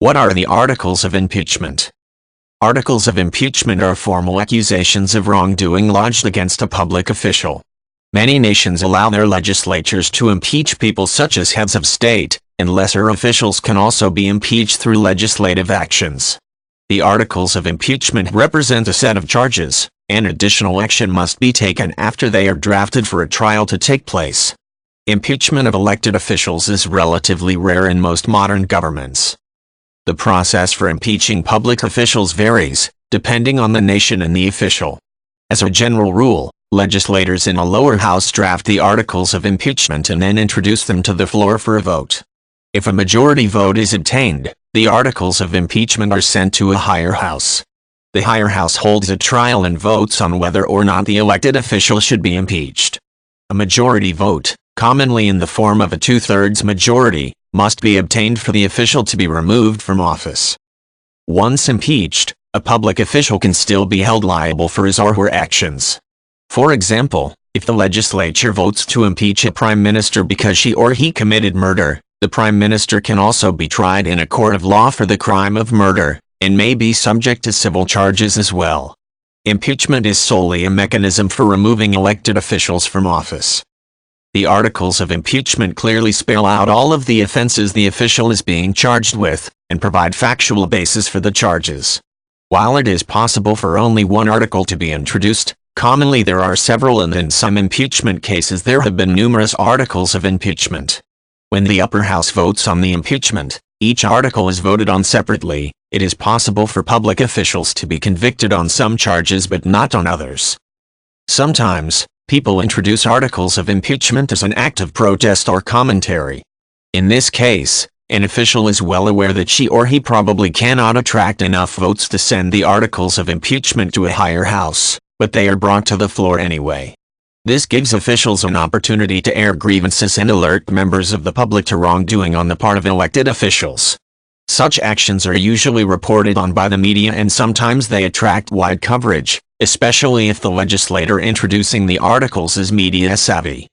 What are the articles of impeachment? Articles of impeachment are formal accusations of wrongdoing lodged against a public official. Many nations allow their legislatures to impeach people such as heads of state, and lesser officials can also be impeached through legislative actions. The articles of impeachment represent a set of charges, and additional action must be taken after they are drafted for a trial to take place. Impeachment of elected officials is relatively rare in most modern governments. The process for impeaching public officials varies, depending on the nation and the official. As a general rule, legislators in a lower house draft the articles of impeachment and then introduce them to the floor for a vote. If a majority vote is obtained, the articles of impeachment are sent to a higher house. The higher house holds a trial and votes on whether or not the elected official should be impeached. A majority vote, commonly in the form of a 2/3 majority, must be obtained for the official to be removed from office. Once impeached, a public official can still be held liable for his or her actions. For example, if the legislature votes to impeach a prime minister because she or he committed murder, the prime minister can also be tried in a court of law for the crime of murder, and may be subject to civil charges as well. Impeachment is solely a mechanism for removing elected officials from office. The articles of impeachment clearly spell out all of the offenses the official is being charged with, and provide factual basis for the charges. While it is possible for only one article to be introduced, commonly there are several, and in some impeachment cases there have been numerous articles of impeachment. When the upper house votes on the impeachment, each article is voted on separately. It is possible for public officials to be convicted on some charges but not on others. Sometimes, people introduce articles of impeachment as an act of protest or commentary. In this case, an official is well aware that she or he probably cannot attract enough votes to send the articles of impeachment to a higher house, but they are brought to the floor anyway. This gives officials an opportunity to air grievances and alert members of the public to wrongdoing on the part of elected officials. Such actions are usually reported on by the media, and sometimes they attract wide coverage, especially if the legislator introducing the articles is media savvy.